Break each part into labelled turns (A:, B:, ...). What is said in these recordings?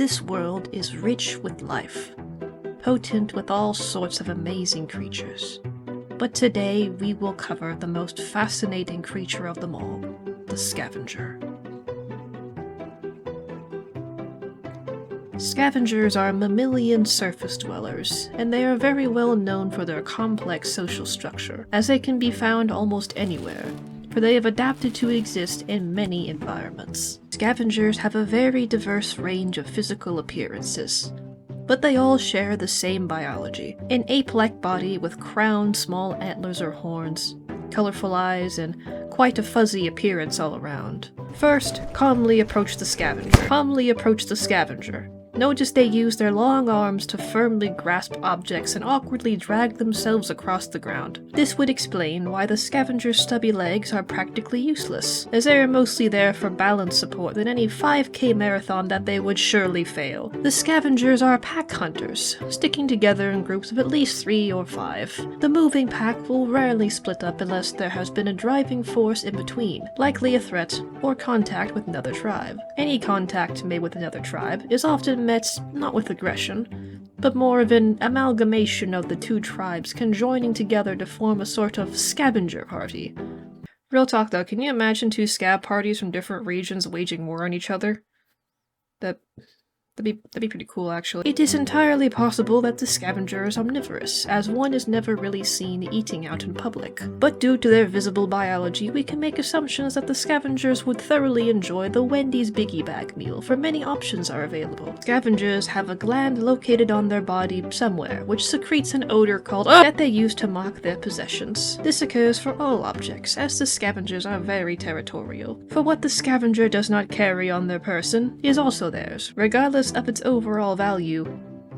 A: This world is rich with life, potent with all sorts of amazing creatures. But today we will cover the most fascinating creature of them all, the Scavenger. Scavengers are mammalian surface dwellers, and they are very well known for their complex social structure, as they can be found almost anywhere, for they have adapted to exist in many environments. Scavengers have a very diverse range of physical appearances, but they all share the same biology: an ape-like body with crowned small antlers or horns, colorful eyes, and quite a fuzzy appearance all around. First, calmly approach the Scavenger. Notice they use their long arms to firmly grasp objects and awkwardly drag themselves across the ground. This would explain why the Scavenger's stubby legs are practically useless, as they are mostly there for balance support in any 5K marathon that they would surely fail. The Scavengers are pack hunters, sticking together in groups of at least 3 or 5. The moving pack will rarely split up unless there has been a driving force in between, likely a threat or contact with another tribe. Any contact made with another tribe is often met not with aggression, but more of an amalgamation of the two tribes conjoining together to form a sort of scavenger party. Real talk though, can you imagine 2 scab parties from different regions waging war on each other? That'd be pretty cool, actually. It is entirely possible that the Scavenger is omnivorous, as one is never really seen eating out in public. But due to their visible biology, we can make assumptions that the Scavengers would thoroughly enjoy the Wendy's Biggie Bag meal, for many options are available. Scavengers have a gland located on their body somewhere, which secretes an odor called that they use to mock their possessions. This occurs for all objects, as the Scavengers are very territorial. For what the Scavenger does not carry on their person is also theirs, regardless of its overall value.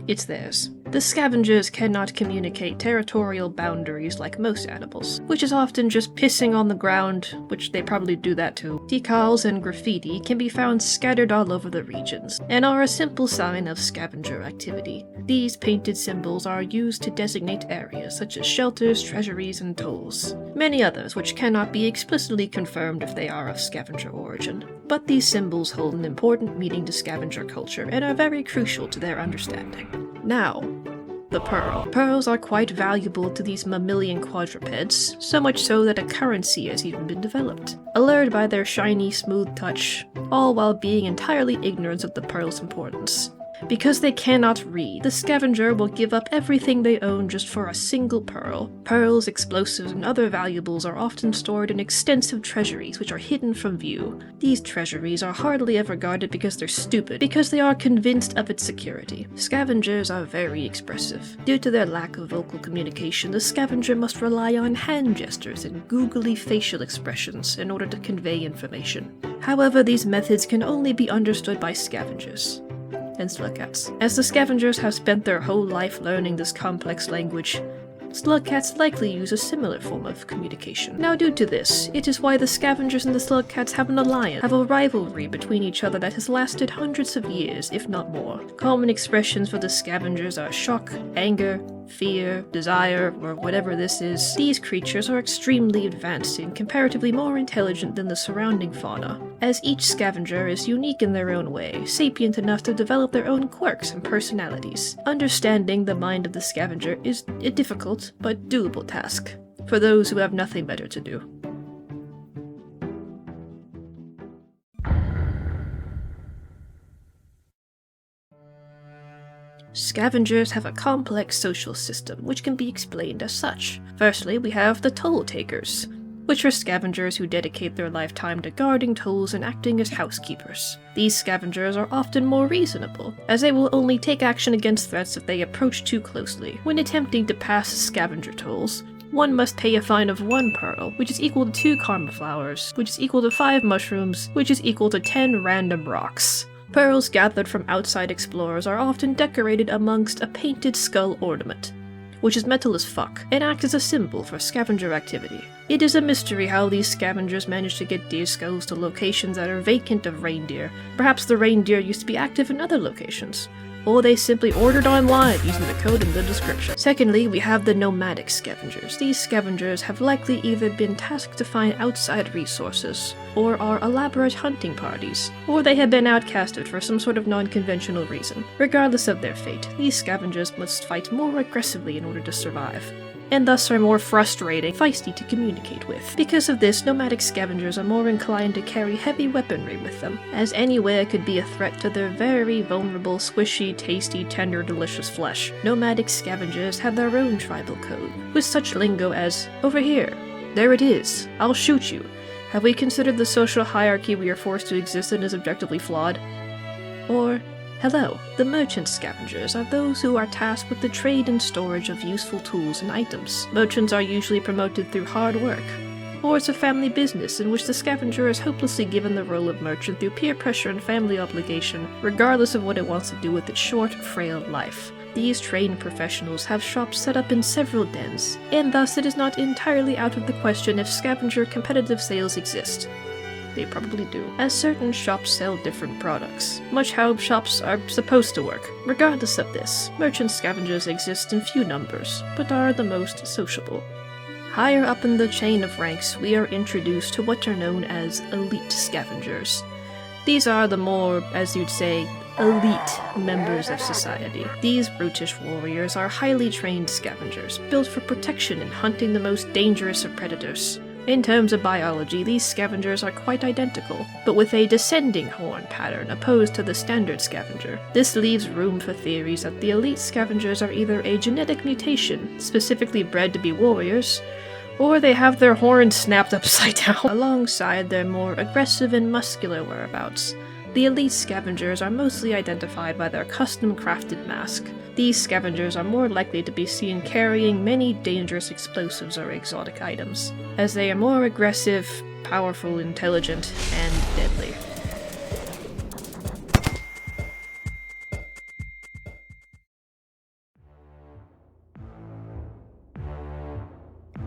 A: It's theirs. The Scavengers cannot communicate territorial boundaries like most animals, which is often just pissing on the ground, which they probably do that too. Decals and graffiti can be found scattered all over the regions, and are a simple sign of Scavenger activity. These painted symbols are used to designate areas such as shelters, treasuries, and tolls. Many others which cannot be explicitly confirmed if they are of Scavenger origin. But these symbols hold an important meaning to Scavenger culture and are very crucial to their understanding. Now, the pearl. Pearls are quite valuable to these mammalian quadrupeds, so much so that a currency has even been developed. Allured by their shiny, smooth touch, all while being entirely ignorant of the pearl's importance. Because they cannot read, the Scavenger will give up everything they own just for a single pearl. Pearls, explosives, and other valuables are often stored in extensive treasuries which are hidden from view. These treasuries are hardly ever guarded because they're stupid, because they are convinced of its security. Scavengers are very expressive. Due to their lack of vocal communication, the Scavenger must rely on hand gestures and googly facial expressions in order to convey information. However, these methods can only be understood by Scavengers and slugcats. As the Scavengers have spent their whole life learning this complex language, slugcats likely use a similar form of communication. Now due to this, it is why the Scavengers and the slugcats have an alliance, have a rivalry between each other that has lasted hundreds of years, if not more. Common expressions for the Scavengers are shock, anger, fear, desire, or whatever this is. These creatures are extremely advanced and comparatively more intelligent than the surrounding fauna, as each Scavenger is unique in their own way, sapient enough to develop their own quirks and personalities. Understanding the mind of the Scavenger is a difficult but doable task for those who have nothing better to do. Scavengers have a complex social system, which can be explained as such. Firstly, we have the toll takers, which are Scavengers who dedicate their lifetime to guarding tolls and acting as housekeepers. These Scavengers are often more reasonable, as they will only take action against threats if they approach too closely. When attempting to pass Scavenger tolls, one must pay a fine of 1 pearl, which is equal to 2 karma flowers, which is equal to 5 mushrooms, which is equal to 10 random rocks. Pearls gathered from outside explorers are often decorated amongst a painted skull ornament, which is metal as fuck, and acts as a symbol for Scavenger activity. It is a mystery how these Scavengers manage to get deer skulls to locations that are vacant of reindeer. Perhaps the reindeer used to be active in other locations. or they simply ordered online using the code in the description. Secondly, we have the nomadic scavengers. These scavengers have likely either been tasked to find outside resources, or are elaborate hunting parties, or they have been outcasted for some sort of non-conventional reason. Regardless of their fate, these scavengers must fight more aggressively in order to survive, and thus are more frustrating, feisty to communicate with. Because of this, nomadic scavengers are more inclined to carry heavy weaponry with them, as anywhere could be a threat to their very vulnerable, squishy, tasty, tender, delicious flesh. Nomadic scavengers have their own tribal code, with such lingo as, "Over here," "There it is," "I'll shoot you," "Have we considered the social hierarchy we are forced to exist in is objectively flawed?" Or, "Hello, the merchant scavengers are those who are tasked with the trade and storage of useful tools and items. Merchants are usually promoted through hard work. Or it's a family business in which the scavenger is hopelessly given the role of merchant through peer pressure and family obligation, regardless of what it wants to do with its short, frail life. These trained professionals have shops set up in several dens, and thus it is not entirely out of the question if scavenger competitive sales exist. They probably do, as certain shops sell different products, much how shops are supposed to work. Regardless of this, merchant scavengers exist in few numbers, but are the most sociable. Higher up in the chain of ranks, we are introduced to what are known as elite scavengers. These are the more, as you'd say, elite members of society. These brutish warriors are highly trained scavengers, built for protection and hunting the most dangerous of predators. In terms of biology, these scavengers are quite identical, but with a descending horn pattern opposed to the standard scavenger. This leaves room for theories that the elite scavengers are either a genetic mutation, specifically bred to be warriors, or they have their horns snapped upside down, alongside their more aggressive and muscular whereabouts. The elite scavengers are mostly identified by their custom-crafted mask. These scavengers are more likely to be seen carrying many dangerous explosives or exotic items, as they are more aggressive, powerful, intelligent, and deadly.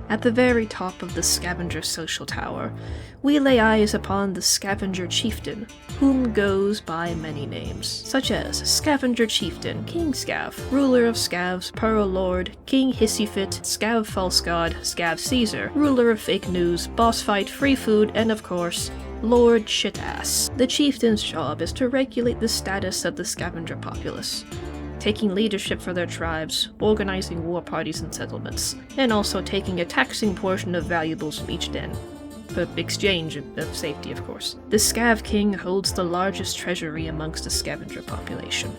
A: At the very top of the Scavenger social tower, we lay eyes upon the Scavenger Chieftain, whom goes by many names, such as Scavenger Chieftain, King Scav, Ruler of Scavs, Pearl Lord, King Hissyfit, Scav False God, Scav Caesar, Ruler of Fake News, Boss Fight, Free Food, and of course, Lord Shitass. The Chieftain's job is to regulate the status of the Scavenger populace, taking leadership for their tribes, organizing war parties and settlements, and also taking a taxing portion of valuables from each den, for exchange of safety, of course. The Scav King holds the largest treasury amongst the scavenger population.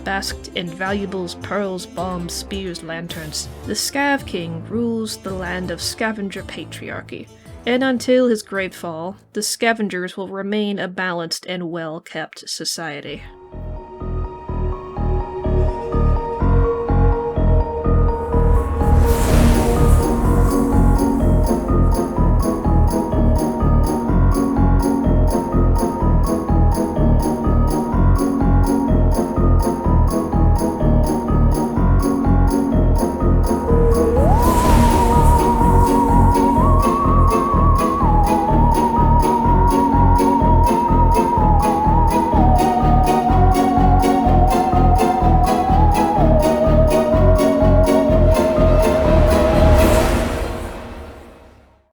A: Basked in valuables, pearls, bombs, spears, lanterns, the Scav King rules the land of Scavenger Patriarchy, and until his grave fall, the Scavengers will remain a balanced and well-kept society.